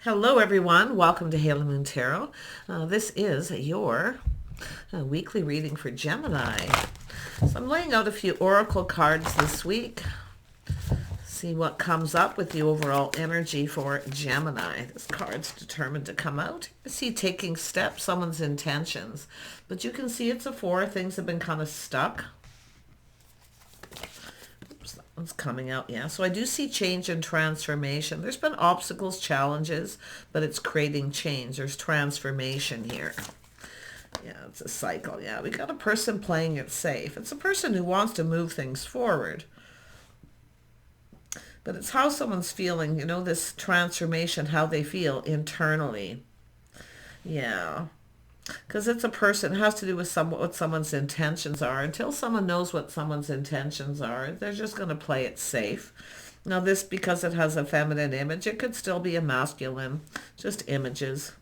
Hello, everyone. Welcome to Halo Moon Tarot. This is your weekly reading for Gemini. So I'm laying out a few oracle cards this week. See what comes up with the overall energy for Gemini. This card's determined to come out. I see taking steps, someone's intentions. But you can see it's a 4. Things have been kind of stuck. It's coming out, yeah. So I do see change and transformation. There's been obstacles, challenges, but it's creating change. There's transformation here. Yeah, it's a cycle. Yeah, we got a person playing it safe. It's a person who wants to move things forward. But it's how someone's feeling, you know, this transformation, how they feel internally. Yeah. Because it's a person, it has to do with what someone's intentions are. Until someone knows what someone's intentions are, they're just going to play it safe. Now this, because it has a feminine image, it could still be a masculine, just images.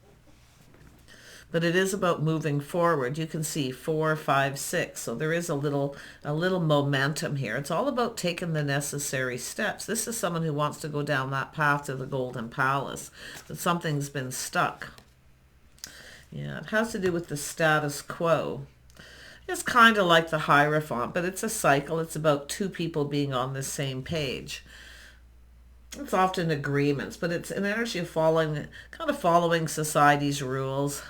But it is about moving forward. You can see 4, 5, 6. So there is a little momentum here. It's all about taking the necessary steps. This is someone who wants to go down that path to the Golden Palace, but something's been stuck. Yeah, it has to do with the status quo. It's kind of like the Hierophant, but it's a cycle. It's about 2 people being on the same page. It's often agreements, but it's an energy of following society's rules.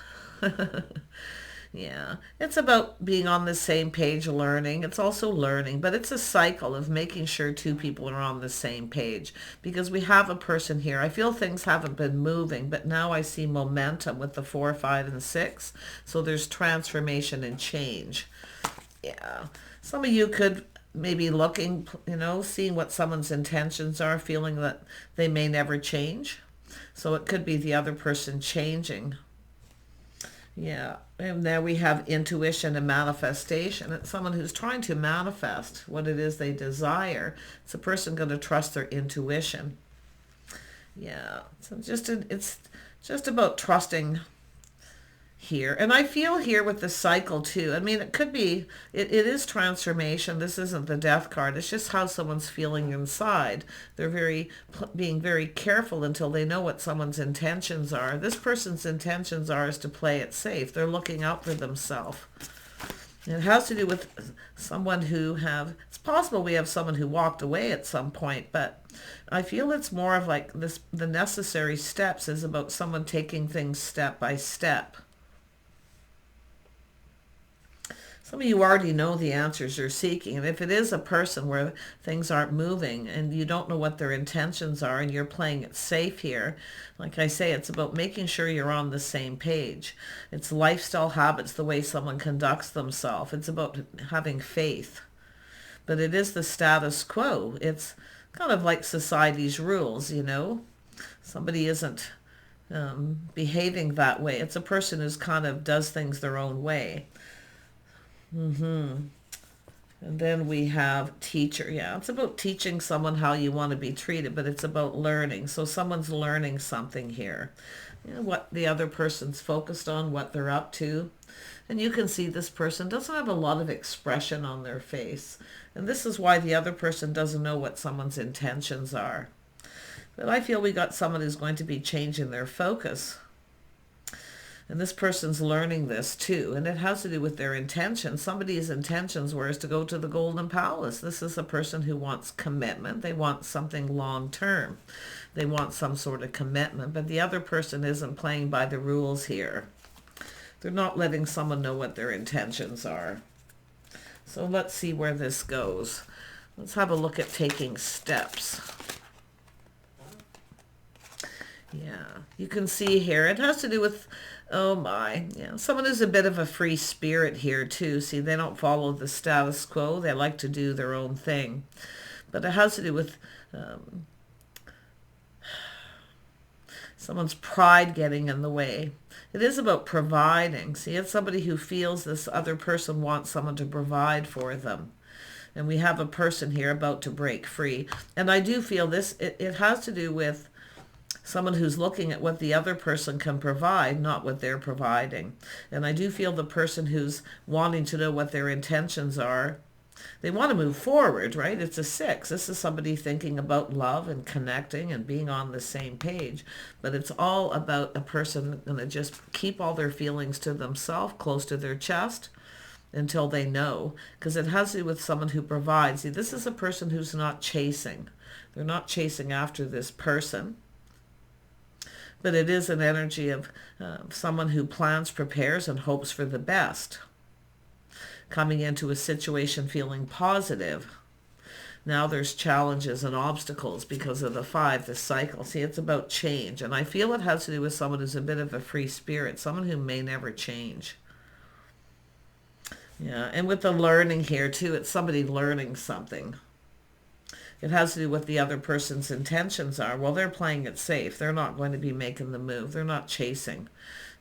Yeah, it's about being on the same page, learning. It's also learning, but it's a cycle of making sure 2 people are on the same page, because we have a person here. I feel things haven't been moving, but now I see momentum with the 4, 5, and 6. So there's transformation and change. Yeah, some of you could maybe looking, you know, seeing what someone's intentions are, feeling that they may never change. So it could be the other person changing. Yeah, and there we have intuition and manifestation. It's someone who's trying to manifest what it is they desire. It's a person going to trust their intuition. Yeah, so it's just about trusting here. And I feel here with the cycle too. I mean, it could be, it is transformation. This isn't the death card. It's just how someone's feeling inside. They're being very careful until they know what someone's intentions are. This person's intentions is to play it safe. They're looking out for themselves. It has to do with someone it's possible we have someone who walked away at some point, but I feel it's more of like this, the necessary steps is about someone taking things step by step. Some of you already know the answers you're seeking. And if it is a person where things aren't moving and you don't know what their intentions are and you're playing it safe here, like I say, it's about making sure you're on the same page. It's lifestyle habits, the way someone conducts themselves. It's about having faith. But it is the status quo. It's kind of like society's rules, you know. Somebody isn't behaving that way. It's a person who's kind of does things their own way. And then we have teacher. Yeah, it's about teaching someone how you want to be treated, but it's about learning. So someone's learning something here. You know, what the other person's focused on, what they're up to. And you can see this person doesn't have a lot of expression on their face. And this is why the other person doesn't know what someone's intentions are. But I feel we got someone who's going to be changing their focus. And this person's learning this too. And it has to do with their intentions. Somebody's intentions were to go to the Golden Palace. This is a person who wants commitment. They want something long term. They want some sort of commitment. But the other person isn't playing by the rules here. They're not letting someone know what their intentions are. So let's see where this goes. Let's have a look at taking steps. Yeah, you can see here, it has to do with, oh my, yeah, someone who's a bit of a free spirit here too. See, they don't follow the status quo. They like to do their own thing. But it has to do with someone's pride getting in the way. It is about providing. See, it's somebody who feels this other person wants someone to provide for them. And we have a person here about to break free. And I do feel this, it has to do with someone who's looking at what the other person can provide, not what they're providing. And I do feel the person who's wanting to know what their intentions are They want to move forward, right? It's a 6. This is somebody thinking about love and connecting and being on the same page. But it's all about a person going to just keep all their feelings to themselves, close to their chest, until they know. Because it has to do with someone who provides. See, this is a person who's not chasing. They're not chasing after this person. But it is an energy of someone who plans, prepares, and hopes for the best. Coming into a situation feeling positive. Now there's challenges and obstacles because of the 5, the cycle. See, it's about change. And I feel it has to do with someone who's a bit of a free spirit, someone who may never change. Yeah, and with the learning here too, it's somebody learning something. It has to do with what the other person's intentions are. Well, they're playing it safe. They're not going to be making the move. They're not chasing.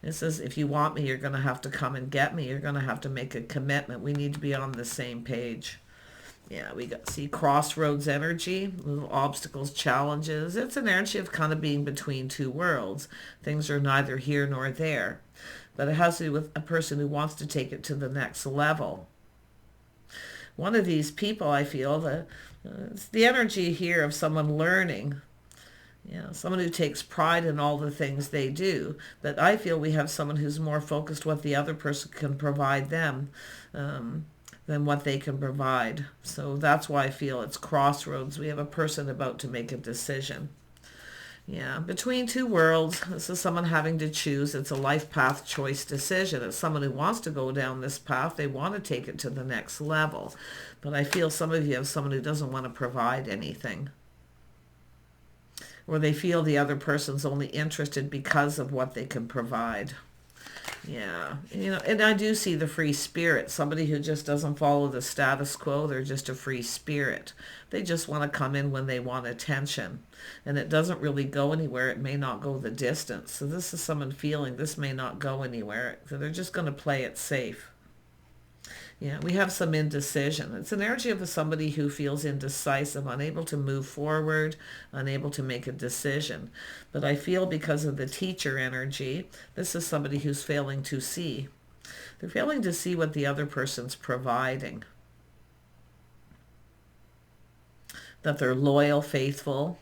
It says, if you want me, you're going to have to come and get me. You're going to have to make a commitment. We need to be on the same page. Yeah, we got, see, crossroads energy, little obstacles, challenges. It's an energy of kind of being between two worlds. Things are neither here nor there. But it has to do with a person who wants to take it to the next level. One of these people, I feel, it's the energy here of someone learning. Yeah, someone who takes pride in all the things they do. But I feel we have someone who's more focused what the other person can provide them than what they can provide. So that's why I feel it's crossroads. We have a person about to make a decision. Yeah, between two worlds. This is someone having to choose. It's a life path choice decision. It's someone who wants to go down this path. They want to take it to the next level. But I feel some of you have someone who doesn't want to provide anything. Or they feel the other person's only interested because of what they can provide. Yeah, and I do see the free spirit, somebody who just doesn't follow the status quo. They're just a free spirit. They just want to come in when they want attention. And it doesn't really go anywhere. It may not go the distance. So this is someone feeling this may not go anywhere. So they're just going to play it safe. Yeah, we have some indecision. It's an energy of somebody who feels indecisive, unable to move forward, unable to make a decision. But I feel because of the teacher energy, this is somebody who's failing to see. They're failing to see what the other person's providing. That they're loyal, faithful.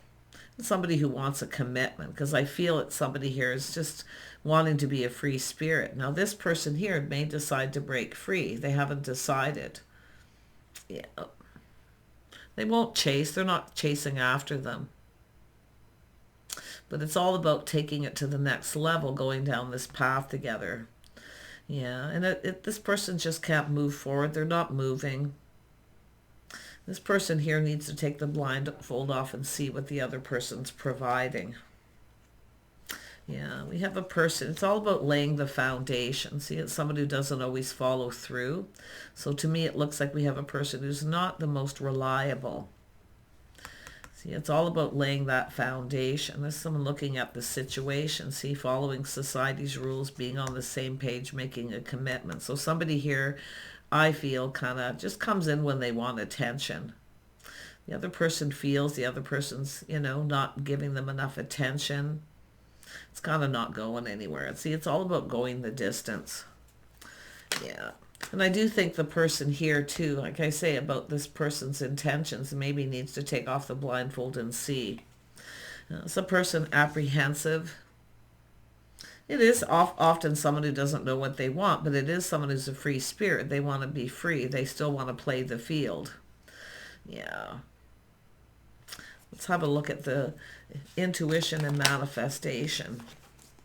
Somebody who wants a commitment, because I feel it's somebody here is just wanting to be a free spirit. Now this person here may decide to break free. They haven't decided. Yeah. They won't chase. They're not chasing after them. But it's all about taking it to the next level, going down this path together. Yeah, and this person just can't move forward. They're not moving. This person here needs to take the blindfold off and see what the other person's providing. Yeah, we have a person. It's all about laying the foundation. See, it's somebody who doesn't always follow through. So to me, it looks like we have a person who's not the most reliable. See, it's all about laying that foundation. There's someone looking at the situation. See, following society's rules, being on the same page, making a commitment. So somebody here, I feel, kind of just comes in when they want attention. The other person feels the other person's, not giving them enough attention. It's kind of not going anywhere. See, it's all about going the distance. Yeah. And I do think the person here too, like I say about this person's intentions, maybe needs to take off the blindfold and see. It's a person apprehensive. It is often someone who doesn't know what they want, but it is someone who's a free spirit. They want to be free. They still want to play the field. Yeah. Let's have a look at the intuition and manifestation.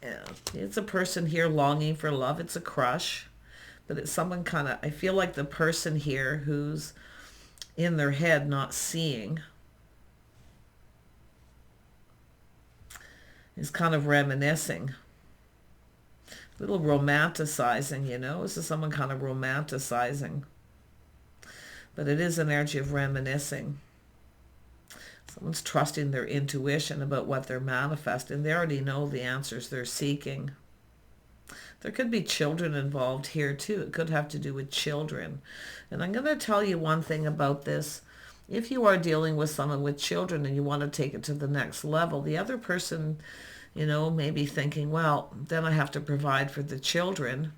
Yeah. It's a person here longing for love. It's a crush. But it's someone kind of, I feel like the person here who's in their head not seeing is kind of reminiscing. A little romanticizing, This is someone kind of romanticizing. But it is an energy of reminiscing. Someone's trusting their intuition about what they're manifesting. They already know the answers they're seeking. There could be children involved here too. It could have to do with children. And I'm going to tell you one thing about this. If you are dealing with someone with children and you want to take it to the next level, the other person, may be thinking, well, then I have to provide for the children.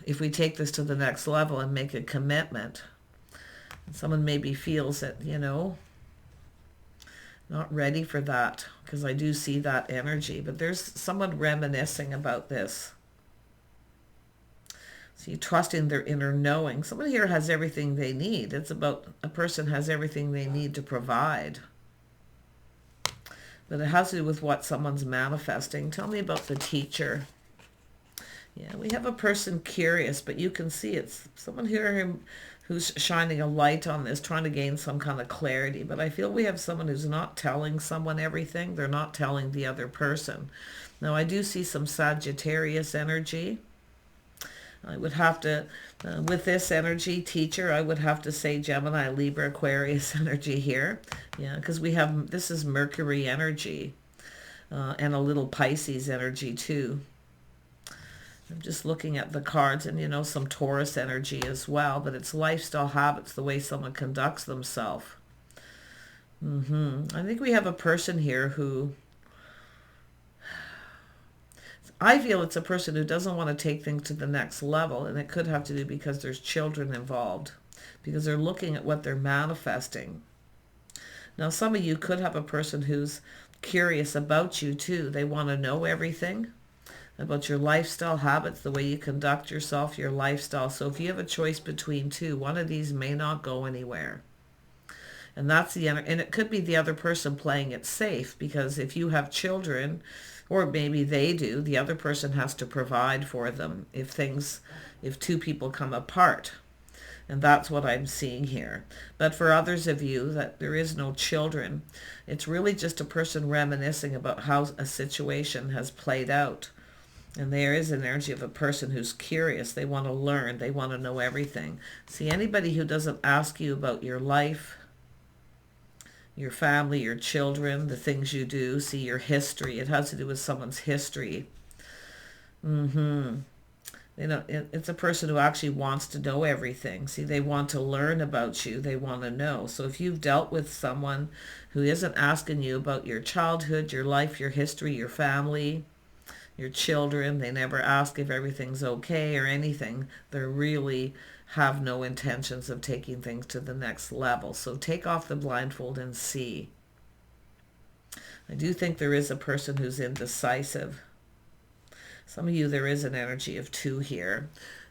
if we take this to the next level and make a commitment. Someone maybe feels that, you know, not ready for that, because I do see that energy. But there's someone reminiscing about this. So you trusting their inner knowing. Someone here has everything they need. It's about a person has everything they need to provide. But it has to do with what someone's manifesting. Tell me about the teacher. Yeah, we have a person curious, but you can see it's someone here who's shining a light on this, trying to gain some kind of clarity. But I feel we have someone who's not telling someone everything. They're not telling the other person. Now, I do see some Sagittarius energy. I would have to, with this energy, teacher, I would have to say Gemini, Libra, Aquarius energy here. Yeah, because we have, this is Mercury energy and a little Pisces energy too. I'm just looking at the cards, and, you know, some Taurus energy as well, but it's lifestyle habits, the way someone conducts themselves. I think we have a person here who, I feel it's a person who doesn't want to take things to the next level, and it could have to do because there's children involved, because they're looking at what they're manifesting. Now, some of you could have a person who's curious about you too. They want to know everything about your lifestyle habits, the way you conduct yourself, your lifestyle. So if you have a choice between two, one of these may not go anywhere. And that's and it could be the other person playing it safe, because if you have children, or maybe they do, the other person has to provide for them if two people come apart. And that's what I'm seeing here. But for others of you that there is no children, it's really just a person reminiscing about how a situation has played out. And there is an energy of a person who's curious. They want to learn. They want to know everything. See, anybody who doesn't ask you about your life, your family, your children, the things you do, see your history. It has to do with someone's history. You know, it's a person who actually wants to know everything. See, they want to learn about you. They want to know. So if you've dealt with someone who isn't asking you about your childhood, your life, your history, your family, your children, they never ask if everything's okay or anything, they really have no intentions of taking things to the next level. So take off the blindfold and see. I do think there is a person who's indecisive. Some of you, there is an energy of 2 here.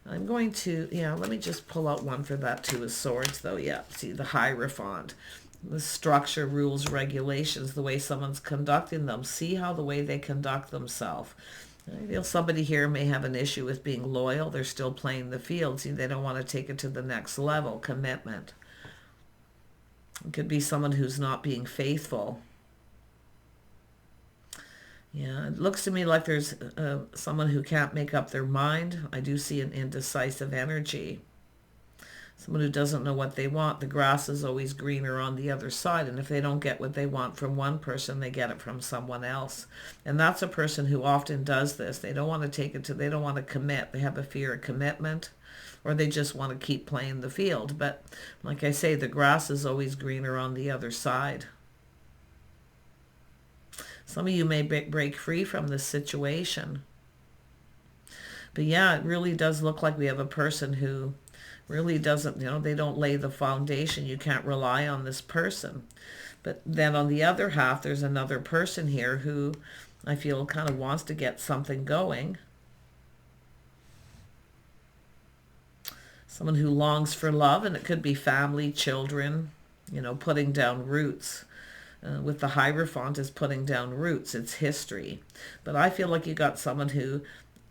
I'm going to, let me just pull out one for that 2 of Swords, though. Yeah, see, the Hierophant. The structure, rules, regulations, the way someone's conducting them. See how the way they conduct themselves. I feel somebody here may have an issue with being loyal. They're still playing the field. See, they don't want to take it to the next level, commitment. It could be someone who's not being faithful. Yeah, it looks to me like there's someone who can't make up their mind. I do see an indecisive energy. Someone who doesn't know what they want. The grass is always greener on the other side. And if they don't get what they want from one person, they get it from someone else. And that's a person who often does this. They don't want to take it to, they don't want to commit. They have a fear of commitment, or they just want to keep playing the field. But like I say, the grass is always greener on the other side. Some of you may break free from this situation. But yeah, it really does look like we have a person who really doesn't, they don't lay the foundation. You can't rely on this person. But then on the other half, there's another person here who I feel kind of wants to get something going. Someone who longs for love, and it could be family, children, putting down roots. With the Hierophant is putting down roots. It's history. But I feel like you got someone who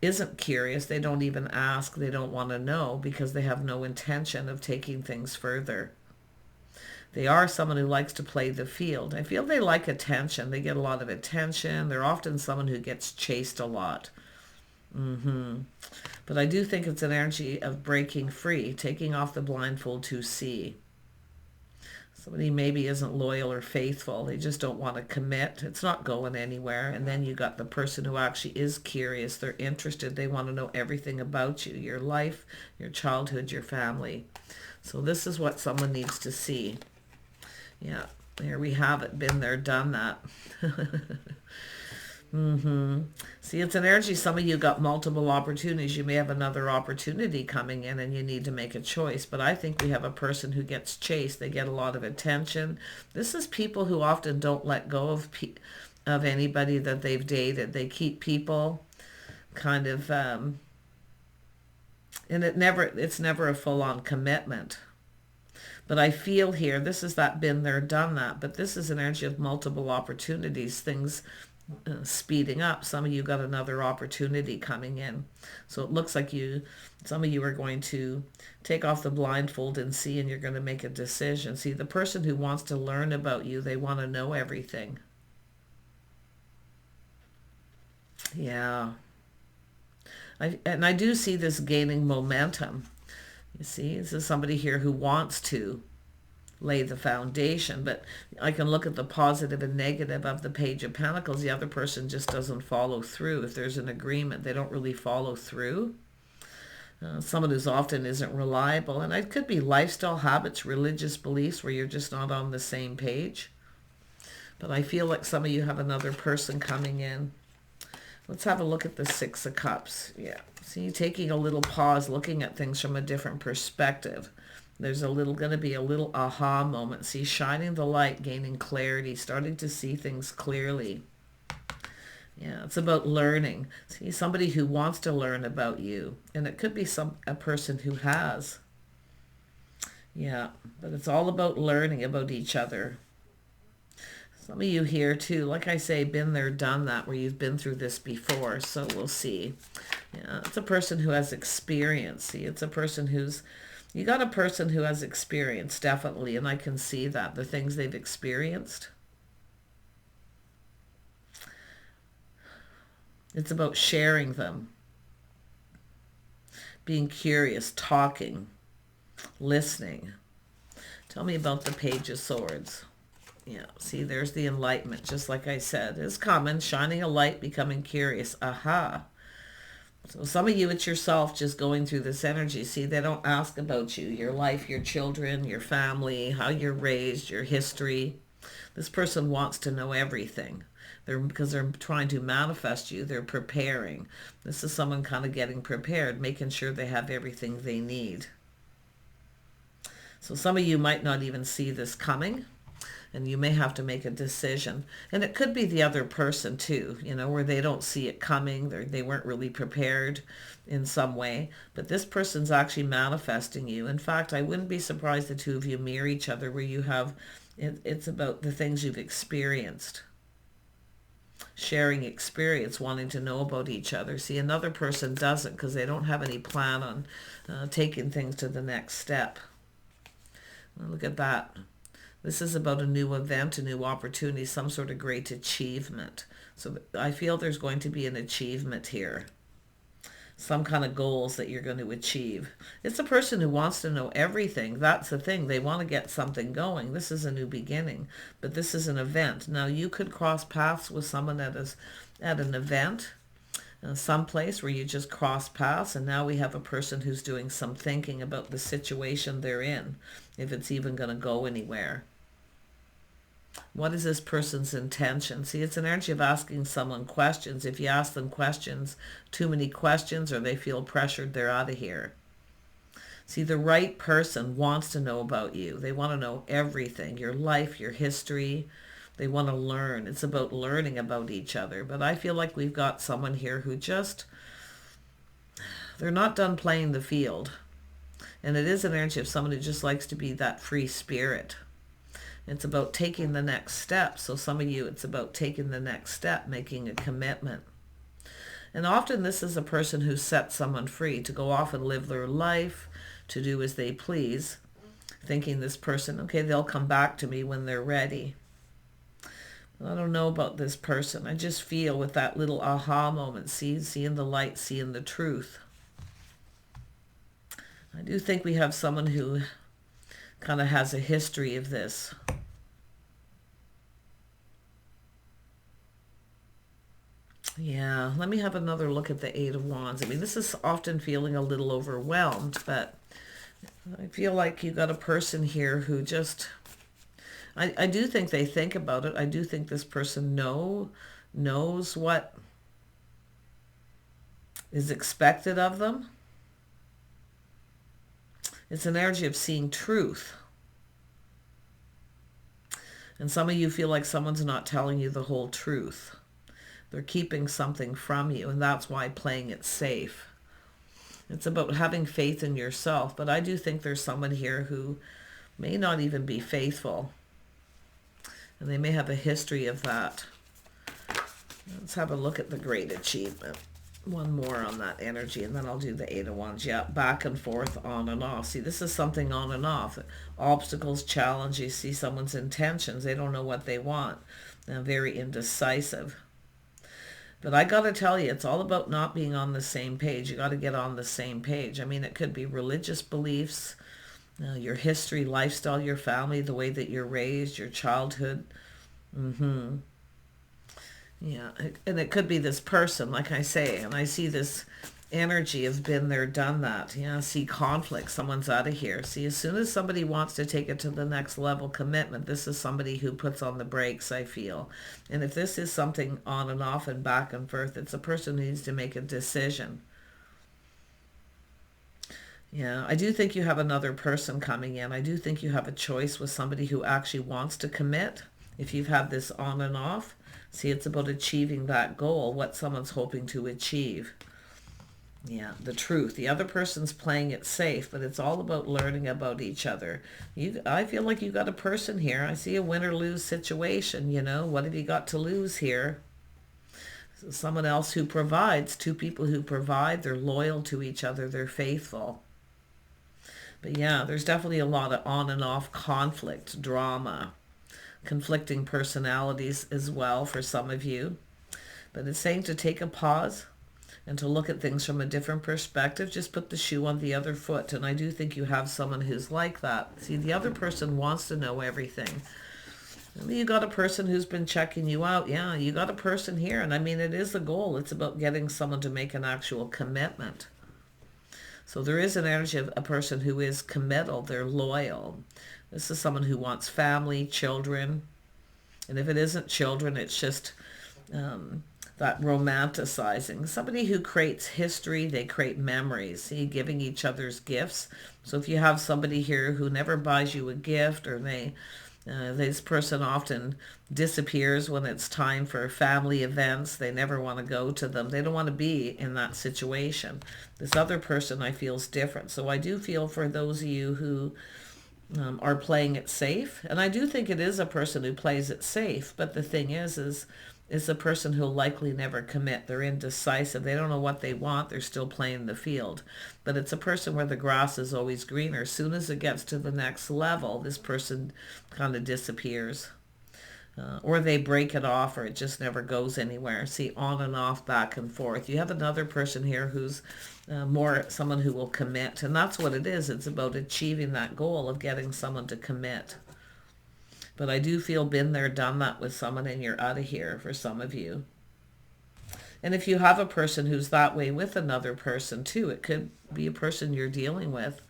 isn't curious. They don't even ask. They don't want to know because they have no intention of taking things further. They are someone who likes to play the field. I feel they like attention. They get a lot of attention. They're often someone who gets chased a lot. But I do think it's an energy of breaking free, taking off the blindfold to see. Somebody maybe isn't loyal or faithful. They just don't want to commit. It's not going anywhere. And then you got the person who actually is curious. They're interested. They want to know everything about you, your life, your childhood, your family. So this is what someone needs to see. Yeah, there we have it. Been there, done that. See, it's an energy. Some of you got multiple opportunities. You may have another opportunity coming in and you need to make a choice. But I think we have a person who gets chased. They get a lot of attention. This is people who often don't let go of anybody that they've dated. They keep people kind of, and it's never a full-on commitment. But I feel here, this is that been there, done that. But this is an energy of multiple opportunities, things speeding up. Some of you got another opportunity coming in. So it looks like some of you are going to take off the blindfold and see, and you're going to make a decision. See, the person who wants to learn about you, they want to know everything. Yeah. I do see this gaining momentum. You see, this is somebody here who wants to lay the foundation, but I can look at the positive and negative of the Page of Pentacles. The other person just doesn't follow through. If there's an agreement, they don't really follow through. Someone who's often isn't reliable, and it could be lifestyle habits, religious beliefs, where you're just not on the same page. But I feel like some of you have another person coming in. Let's have a look at the Six of Cups. Yeah, see, taking a little pause, looking at things from a different perspective. There's going to be a little aha moment. See, shining the light, gaining clarity, starting to see things clearly. Yeah, it's about learning. See, somebody who wants to learn about you. And it could be a person who has. Yeah, but it's all about learning about each other. Some of you here too, like I say, been there, done that, where you've been through this before. So we'll see. Yeah, it's a person who has experience. See, it's a person you got a person who has experience, definitely, and I can see that, the things they've experienced. It's about sharing them, being curious, talking, listening. Tell me about the Page of Swords. Yeah, see, there's the enlightenment, just like I said. It's common, shining a light, becoming curious. Aha. So some of you, it's yourself just going through this energy. See, they don't ask about you, your life, your children, your family, how you're raised, your history. This person wants to know everything. Because they're trying to manifest you. They're preparing. This is someone kind of getting prepared, making sure they have everything they need. So some of you might not even see this coming. And you may have to make a decision. And it could be the other person too, where they don't see it coming. They weren't really prepared in some way. But this person's actually manifesting you. In fact, I wouldn't be surprised the two of you mirror each other, where you have, it's about the things you've experienced. Sharing experience, wanting to know about each other. See, another person doesn't, because they don't have any plan on taking things to the next step. Well, look at that. This is about a new event, a new opportunity, some sort of great achievement. So I feel there's going to be an achievement here. Some kind of goals that you're going to achieve. It's a person who wants to know everything. That's the thing. They want to get something going. This is a new beginning. But this is an event. Now, you could cross paths with someone at an event, someplace where you just cross paths, and now we have a person who's doing some thinking about the situation they're in, if it's even going to go anywhere. What is this person's intention? See, it's an energy of asking someone questions. If you ask them questions, too many questions, or they feel pressured, they're out of here. See, the right person wants to know about you. They want to know everything, your life, your history. They want to learn. It's about learning about each other. But I feel like we've got someone here who they're not done playing the field. And it is an energy of someone who just likes to be that free spirit. It's about taking the next step. So some of you, it's about taking the next step, making a commitment. And often this is a person who sets someone free to go off and live their life, to do as they please, thinking this person, okay, they'll come back to me when they're ready. I don't know about this person. I just feel with that little aha moment, seeing the light, seeing the truth. I do think we have someone who kind of has a history of this. Yeah, let me have another look at the Eight of Wands. I mean, this is often feeling a little overwhelmed, but I feel like you got a person here who just, I do think they think about it. I do think this person knows what is expected of them. It's an energy of seeing truth. And some of you feel like someone's not telling you the whole truth. They're keeping something from you, and that's why playing it safe. It's about having faith in yourself, but I do think there's someone here who may not even be faithful, and they may have a history of that. Let's have a look at the Great Achievement. One more on that energy, and then I'll do the Eight of Wands. Yeah, back and forth, on and off. See, this is something on and off. Obstacles, challenge. You see someone's intentions. They don't know what they want. Very indecisive. But I got to tell you, it's all about not being on the same page. You got to get on the same page. I mean, it could be religious beliefs, your history, lifestyle, your family, the way that you're raised, your childhood. Yeah, and it could be this person, like I say, and I see this energy of been there, done that. Yeah, see conflict, someone's out of here. See, as soon as somebody wants to take it to the next level, commitment, this is somebody who puts on the brakes, I feel. And if this is something on and off and back and forth, it's a person who needs to make a decision. Yeah, I do think you have another person coming in. I do think you have a choice with somebody who actually wants to commit. If you've had this on and off, see, it's about achieving that goal, what someone's hoping to achieve. Yeah, the truth. The other person's playing it safe, but it's all about learning about each other. I feel like you got a person here. I see a win or lose situation, you know. What have you got to lose here? So someone else who provides, two people who provide, they're loyal to each other, they're faithful. But yeah, there's definitely a lot of on and off conflict, drama, conflicting personalities as well for some of you. But it's saying to take a pause and to look at things from a different perspective. Just put the shoe on the other foot. And I do think you have someone who's like that. See, the other person wants to know everything. I mean, you got a person who's been checking you out. Yeah, you got a person here. And I mean, it is a goal. It's about getting someone to make an actual commitment. So there is an energy of a person who is committal. They're loyal. This is someone who wants family, children. And if it isn't children, it's just that romanticizing. Somebody who creates history, they create memories. See, giving each other's gifts. So if you have somebody here who never buys you a gift, or this person often disappears when it's time for family events. They never want to go to them. They don't want to be in that situation. This other person I feel is different. So I do feel for those of you who are playing it safe. And I do think it is a person who plays it safe. But the thing is a person who'll likely never commit. They're indecisive. They don't know what they want. They're still playing the field. But it's a person where the grass is always greener. As soon as it gets to the next level, this person kind of disappears. Or they break it off, or it just never goes anywhere. See, on and off, back and forth. You have another person here who's more someone who will commit. And that's what it is. It's about achieving that goal of getting someone to commit. But I do feel been there, done that with someone, and you're out of here for some of you. And if you have a person who's that way with another person too, it could be a person you're dealing with.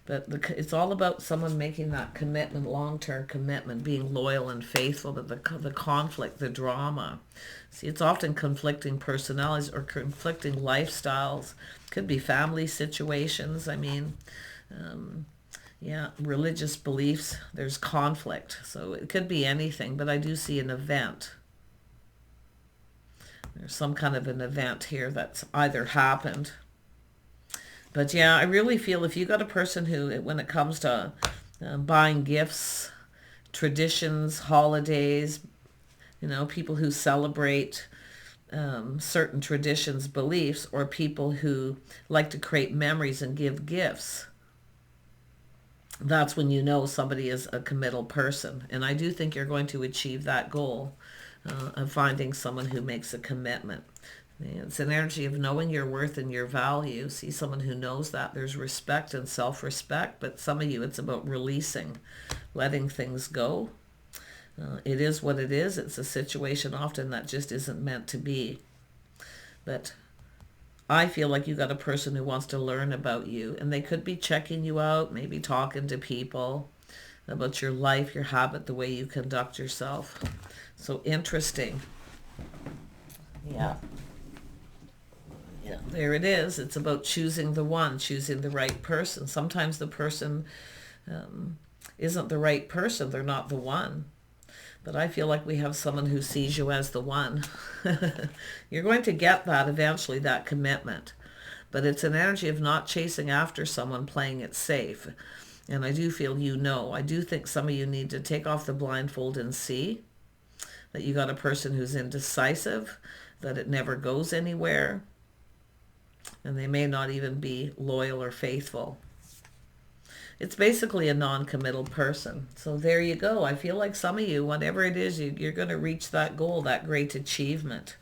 But it's all about someone making that commitment, long-term commitment, being loyal and faithful, but the conflict, the drama. See, it's often conflicting personalities or conflicting lifestyles. Could be family situations. I mean, yeah, religious beliefs. There's conflict. So it could be anything, but I do see an event. There's some kind of an event here that's either happened. But yeah, I really feel if you got a person who, when it comes to buying gifts, traditions, holidays, you know, people who celebrate certain traditions, beliefs, or people who like to create memories and give gifts, that's when you know somebody is a committal person. And I do think you're going to achieve that goal of finding someone who makes a commitment. It's an energy of knowing your worth and your value. See, someone who knows that. There's respect and self-respect, but some of you, it's about releasing, letting things go. It is what it is. It's a situation often that just isn't meant to be. But I feel like you got a person who wants to learn about you, and they could be checking you out, maybe talking to people about your life, your habit, the way you conduct yourself. So interesting. Yeah. Yeah, there it is. It's about choosing the one, choosing the right person. Sometimes the person isn't the right person. They're not the one. But I feel like we have someone who sees you as the one. You're going to get that eventually, that commitment. But it's an energy of not chasing after someone, playing it safe. And I do feel I do think some of you need to take off the blindfold and see that you got a person who's indecisive, that it never goes anywhere, and they may not even be loyal or faithful. It's basically a non-committal person. So there you go. I feel like some of you, whatever it is, you're going to reach that goal, that great achievement.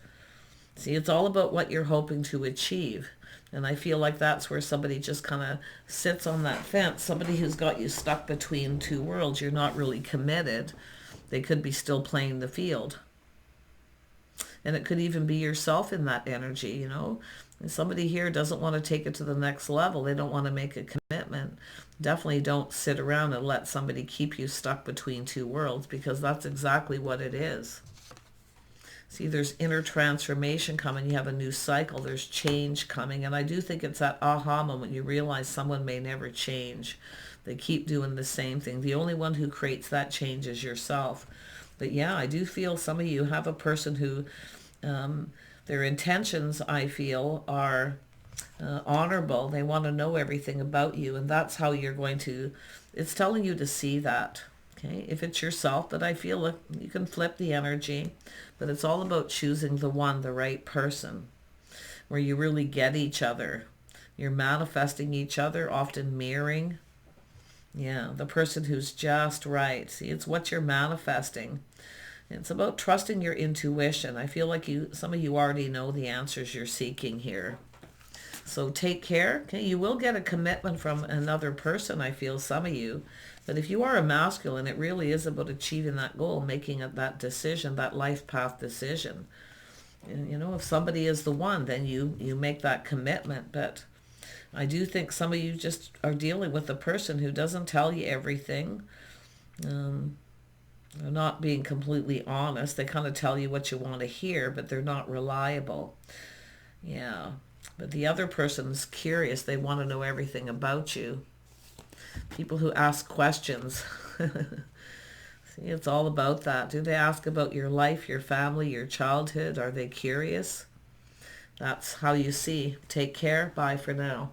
See, it's all about what you're hoping to achieve. And I feel like that's where somebody just kind of sits on that fence. Somebody who's got you stuck between two worlds. You're not really committed. They could be still playing the field. And it could even be yourself in that energy, And somebody here doesn't want to take it to the next level. They don't want to make a commitment. Definitely don't sit around and let somebody keep you stuck between two worlds, because that's exactly what it is. See, there's inner transformation coming. You have a new cycle. There's change coming. And I do think it's that aha moment. You realize someone may never change. They keep doing the same thing. The only one who creates that change is yourself. But yeah, I do feel some of you have a person who, their intentions, I feel, are honorable. They want to know everything about you. And that's how you're going to, it's telling you to see that. Okay, if it's yourself, but I feel like you can flip the energy, but it's all about choosing the one, the right person, where you really get each other. You're manifesting each other, often mirroring. Yeah, the person who's just right. See, it's what you're manifesting. It's about trusting your intuition. I feel like some of you already know the answers you're seeking here. So take care. Okay, you will get a commitment from another person, I feel, some of you. But if you are a masculine, it really is about achieving that goal, making that decision, that life path decision. And, if somebody is the one, then you make that commitment. But I do think some of you just are dealing with a person who doesn't tell you everything. They're not being completely honest. They kind of tell you what you want to hear, but they're not reliable. Yeah. But the other person's curious. They want to know everything about you. People who ask questions. See, it's all about that. Do they ask about your life, your family, your childhood? Are they curious? That's how you see. Take care. Bye for now.